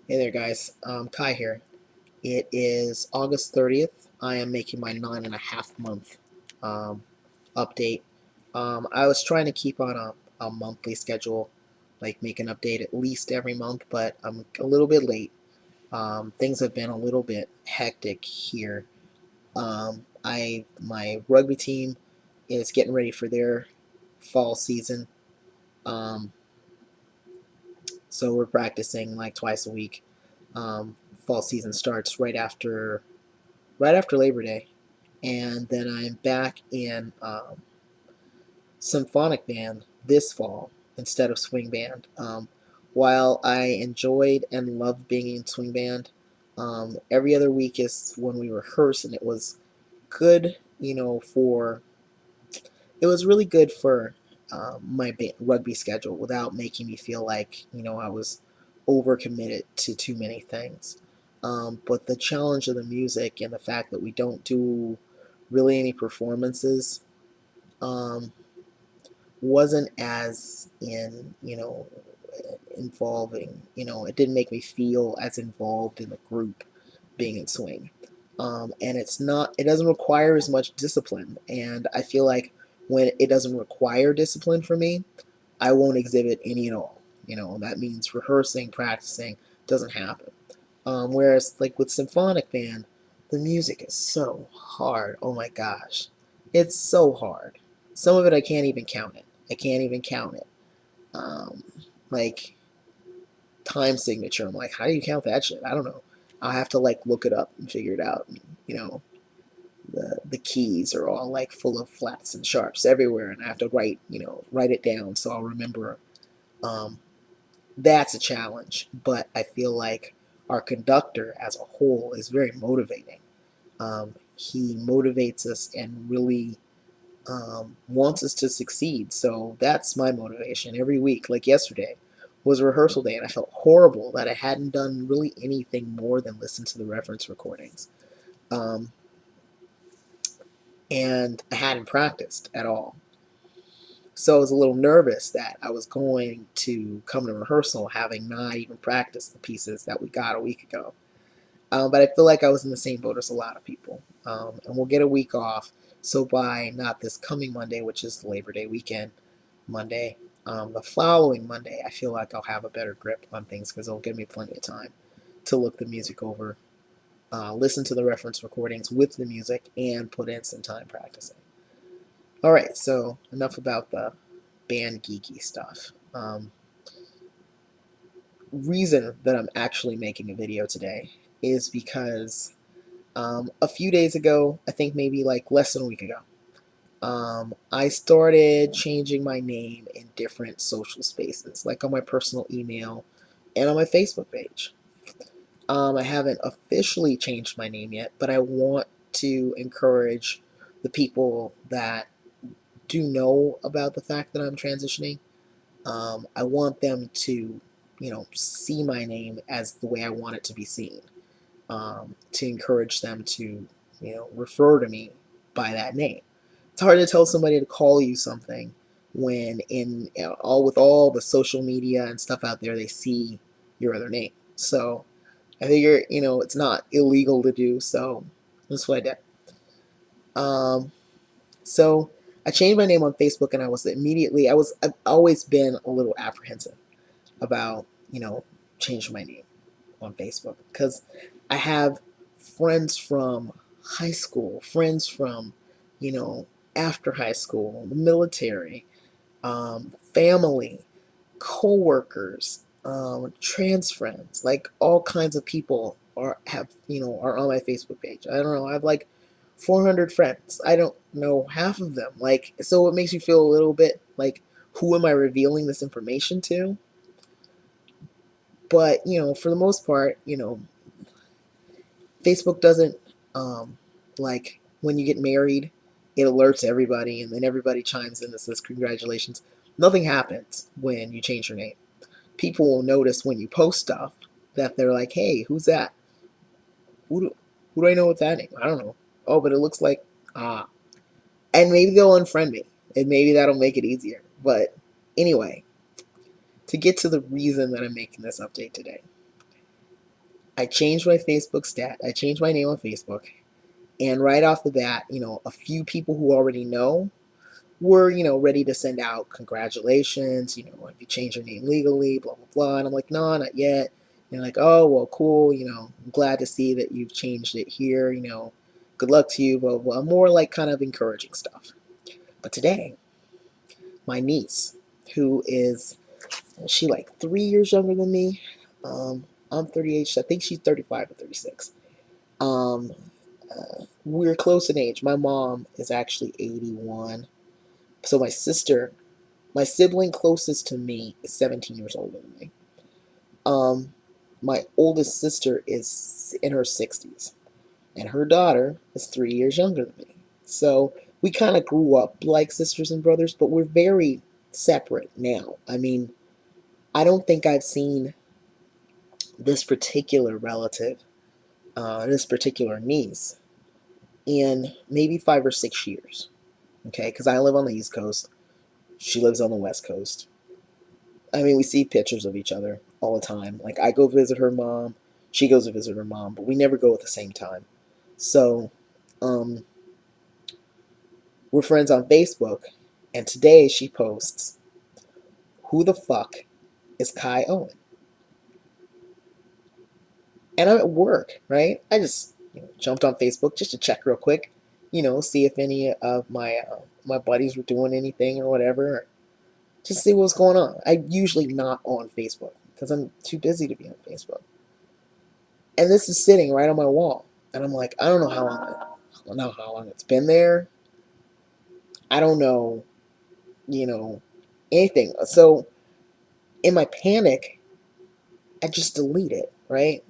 Hey there, guys. Kai here. It is August 30th. I am making my 9.5 month um, update. I was trying to keep on a monthly schedule, like make an update at least every month, but I'm a little bit late. Things have been a little bit hectic here. My rugby team is getting ready for their fall season, um, so we're practicing like twice a week. Fall season starts right after Labor Day, and then I'm back in symphonic band this fall instead of swing band. While I enjoyed and loved being in swing band, every other week is when we rehearse, and it was good, it was really good for my rugby schedule without making me feel like I was overcommitted to too many things. But the challenge of the music and the fact that we don't do really any performances um, wasn't as involving. It didn't make me feel as involved in the group being in swing. And it doesn't require as much discipline. And I feel like when it doesn't require discipline for me, I won't exhibit any at all. That means rehearsing, practicing doesn't happen. Whereas, like with symphonic band, the music is so hard. Oh my gosh, it's so hard. Some of it I can't even count it. I can't even count it. Um, like time signature. I'm like, how do you count that shit? I don't know. I'll have to like look it up and figure it out. You know, the keys are all like full of flats and sharps everywhere, and I have to write it down so I'll remember. Um, that's a challenge, but I feel like our conductor as a whole is very motivating. He motivates us and really wants us to succeed. So that's my motivation every week. Like yesterday was rehearsal day, and I felt horrible that I hadn't done really anything more than listen to the reference recordings. Um, and I hadn't practiced at all. So I was a little nervous that I was going to come to rehearsal having not even practiced the pieces that we got a week ago. But I feel like I was in the same boat as a lot of people. And we'll get a week off. So by not this coming Monday, which is Labor Day weekend Monday, the following Monday, I feel like I'll have a better grip on things because it'll give me plenty of time to look the music over, listen to the reference recordings with the music, and put in some time practicing. All right, so enough about the band geeky stuff. Reason that I'm actually making a video today is because a few days ago, I think maybe like less than a week ago, I started changing my name in different social spaces, like on my personal email and on my Facebook page. I haven't officially changed my name yet, but I want to encourage the people that do know about the fact that I'm transitioning. I want them to, see my name as the way I want it to be seen. To encourage them to, refer to me by that name. It's hard to tell somebody to call you something when all with all the social media and stuff out there, they see your other name. So I figure, it's not illegal to do, so that's what I did. Um, so I changed my name on Facebook, and I've always been a little apprehensive about, changing my name on Facebook because I have friends from high school, friends from, you know, after high school, the military, family, coworkers, trans friends, like all kinds of people are on my Facebook page. I don't know. I have like 400 friends. I don't know half of them. Like, so it makes you feel a little bit like, who am I revealing this information to? But for the most part, Facebook doesn't like when you get married, it alerts everybody, and then everybody chimes in and says congratulations. Nothing happens when you change your name. People will notice when you post stuff that they're like, "Hey, who's that? Who do I know with that name? I don't know. Oh, but it looks like ah." And maybe they'll unfriend me, and maybe that'll make it easier. But anyway, to get to the reason that I'm making this update today, I changed my Facebook stat. I changed my name on Facebook, and right off the bat, a few people who already know were, ready to send out congratulations. You change your name legally, blah blah blah. And I'm like, no, not yet. And they're like, oh well, cool. I'm glad to see that you've changed it here. Good luck to you, blah blah blah. More like kind of encouraging stuff. But today, my niece, who is she like 3 years younger than me. I'm 38. I think she's 35 or 36. Um, we're close in age. My mom is actually 81. So my sibling closest to me is 17 years older than me. Um, my oldest sister is in her 60s, and her daughter is 3 years younger than me. So we kind of grew up like sisters and brothers, but we're very separate now. I mean, I don't think I've seen this particular relative, this particular niece, in maybe 5 or 6 years. Okay, because I live on the East Coast, she lives on the West Coast. I mean, we see pictures of each other all the time. Like, I go visit her mom, she goes to visit her mom, but we never go at the same time. So, um, we're friends on Facebook, and today she posts, "Who the fuck is Kai Owen?" And I'm at work, right? I just jumped on Facebook just to check real quick, see if any of my buddies were doing anything or whatever, just see what's going on. I'm usually not on Facebook because I'm too busy to be on Facebook. And this is sitting right on my wall, and I'm like, I don't know how long. I don't know how long it's been there. I don't know, you know, anything. So in my panic, I just delete it, right?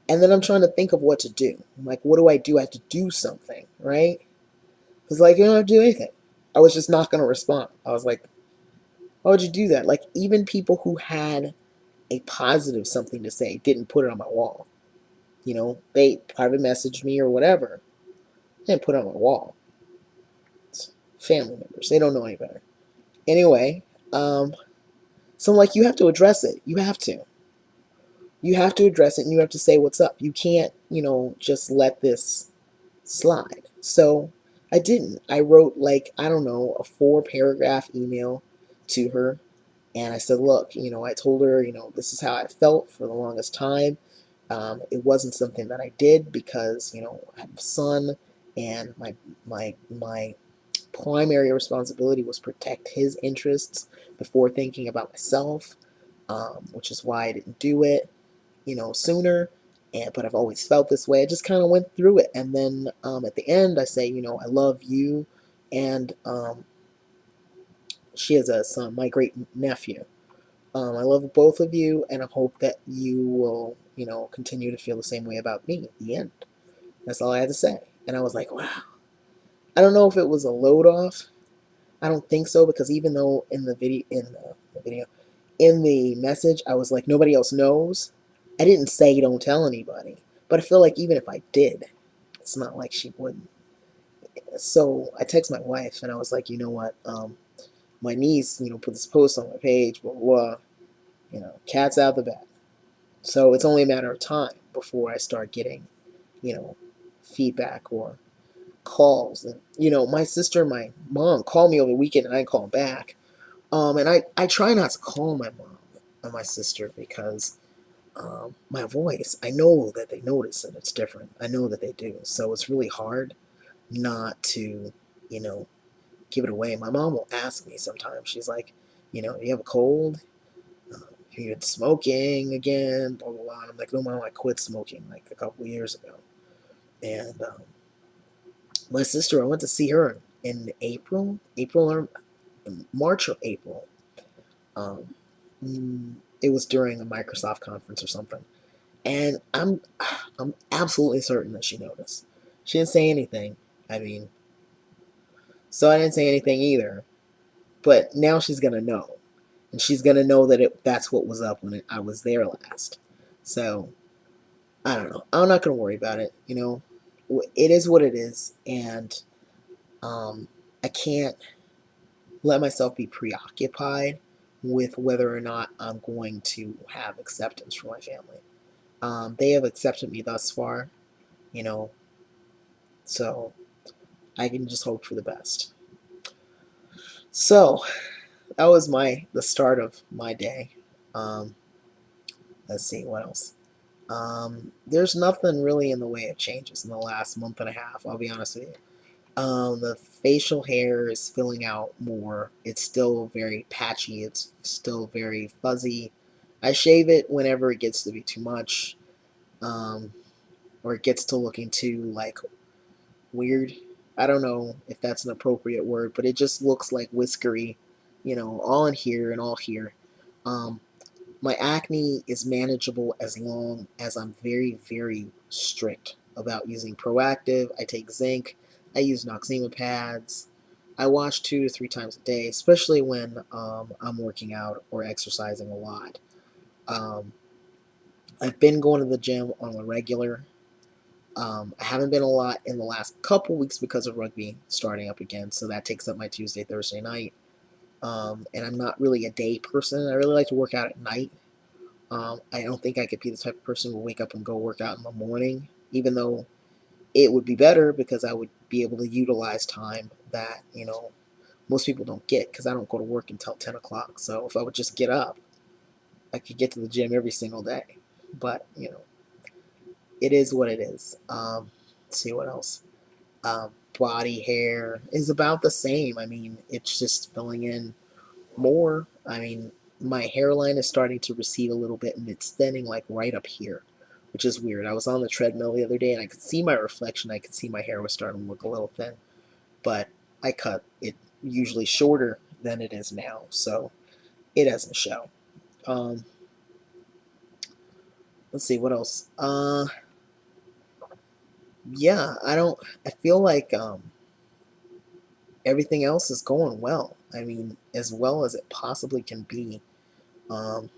And then I'm trying to think of what to do. I'm like, what do I do? I have to do something, right? Because, like, you don't have to do anything. I was just not going to respond. I was like, why would you do that? Like, even people who had a positive something to say didn't put it on my wall. They private messaged me or whatever. They didn't put it on my wall. It's family members. They don't know any better. Anyway, so I'm like, you have to address it. You have to. You have to address it, and you have to say what's up. You can't, just let this slide. So I didn't. I wrote, like, I don't know, a 4-paragraph email to her. And I said, look, I told her, this is how I felt for the longest time. It wasn't something that I did because, I have a son, and my primary responsibility was protect his interests before thinking about myself, which is why I didn't do it, sooner. But I've always felt this way. I just kind of went through it, and then at the end, I say, I love you, and she has a son, my great nephew. I love both of you, and I hope that you will, continue to feel the same way about me at the end. That's all I had to say. And I was like, wow. I don't know if it was a load off. I don't think so, because even though in in the message, I was like, nobody else knows. I didn't say don't tell anybody, but I feel like even if I did, it's not like she wouldn't. So I text my wife, and I was like, you know what? My niece, put this post on my page, blah blah blah. Cat's out the bag. So it's only a matter of time before I start getting, feedback or calls. And, my sister and my mom called me over the weekend, and I didn't call them back. And I try not to call my mom and my sister because my voice, I know that they notice that it's different. I know that they do. So it's really hard not to, you know, give it away. My mom will ask me sometimes. She's like, do you have a cold? You're smoking again, blah, blah, blah. And I'm like, no, mom, I quit smoking like a couple of years ago. And my sister, I went to see her in April or March or April. Um, it was during a Microsoft conference or something. And I'm absolutely certain that she noticed. She didn't say anything. I mean, so I didn't say anything either. But now she's gonna know, and she's gonna know that that's what was up when I was there last. So I don't know. I'm not gonna worry about it. It is what it is, and I can't let myself be preoccupied with whether or not I'm going to have acceptance from my family. They have accepted me thus far, you know, so I can just hope for the best. So that was the start of my day. Um, let's see what else. There's nothing really in the way of changes in the last month and a half. I'll be honest with you. The facial hair is filling out more. It's still very patchy. It's still very fuzzy. I shave it whenever it gets to be too much, um, or it gets to looking too like weird. I don't know if that's an appropriate word, but it just looks like whiskery, all in here and all here. Um, my acne is manageable as long as I'm very, very strict about using Proactiv. I take zinc. I use Noxzema pads. I wash 2 to 3 times a day, especially when I'm working out or exercising a lot. Um, I've been going to the gym on a regular. I haven't been a lot in the last couple weeks because of rugby starting up again, so that takes up my Tuesday, Thursday night. And I'm not really a day person. I really like to work out at night. I don't think I could be the type of person who would wake up and go work out in the morning, even though it would be better because I would be able to utilize time that, most people don't get because I don't go to work until 10 o'clock. So if I would just get up, I could get to the gym every single day. But, it is what it is. Let's see what else. Body hair is about the same. I mean, it's just filling in more. I mean, my hairline is starting to recede a little bit and it's thinning like right up here, which is weird. I was on the treadmill the other day and I could see my reflection. I could see my hair was starting to look a little thin, but I cut it usually shorter than it is now, so it doesn't show. Um, let's see what else. Yeah, I feel like everything else is going well. I mean, as well as it possibly can be. Um,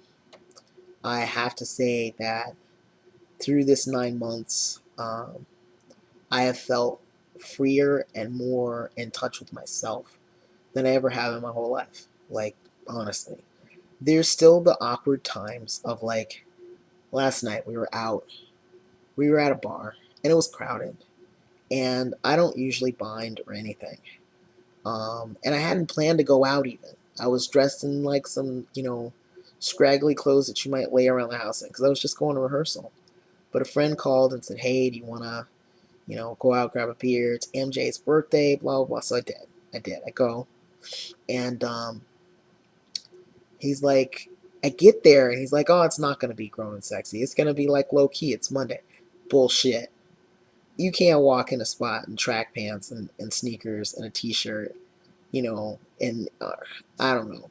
I have to say that through this 9 months, I have felt freer and more in touch with myself than I ever have in my whole life. Like, honestly. There's still the awkward times of like last night we were at a bar and it was crowded and I don't usually bind or anything. And I hadn't planned to go out even. I was dressed in like some, scraggly clothes that you might lay around the house in because I was just going to rehearsal. But a friend called and said, "Hey, do you want to, go out, grab a beer? It's MJ's birthday, blah, blah, blah." So I did. I go. And he's like, I get there and he's like, "Oh, it's not going to be grown and sexy. It's going to be like low key. It's Monday." Bullshit. You can't walk in a spot in track pants and sneakers and a t-shirt, and I don't know.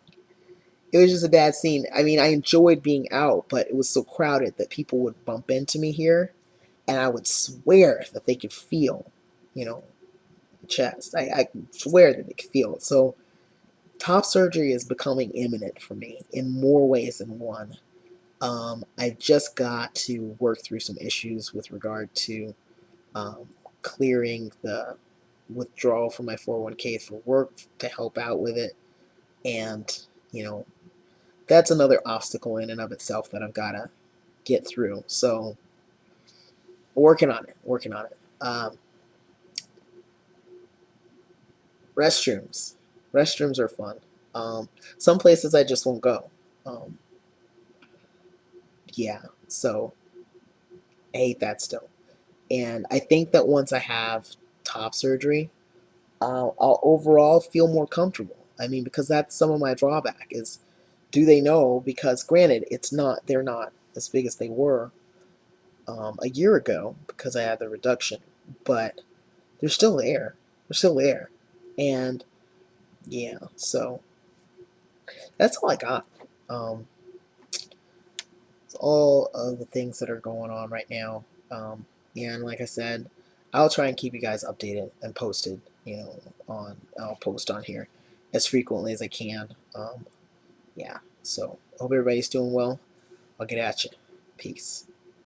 It was just a bad scene. I mean, I enjoyed being out, but it was so crowded that people would bump into me here, and I would swear that they could feel, you know, chest. I swear that they could feel it. So top surgery is becoming imminent for me in more ways than one. I've just got to work through some issues with regard to clearing the withdrawal from my 401k for work to help out with it. And, you know, that's another obstacle in and of itself that I've got to get through. So, working on it, working on it. Restrooms. Restrooms are fun. Some places I just won't go. Um, yeah, so I hate that still. And I think that once I have top surgery, I'll overall feel more comfortable. I mean, because that's some of my drawback is, do they know? Because granted, they're not as big as they were a year ago because I had the reduction, but they're still there. They're still there, and yeah. So that's all I got. Um, it's all of the things that are going on right now. Yeah, and like I said, I'll try and keep you guys updated and posted. I'll post on here as frequently as I can. Yeah. So hope everybody's doing well. I'll get at you. Peace.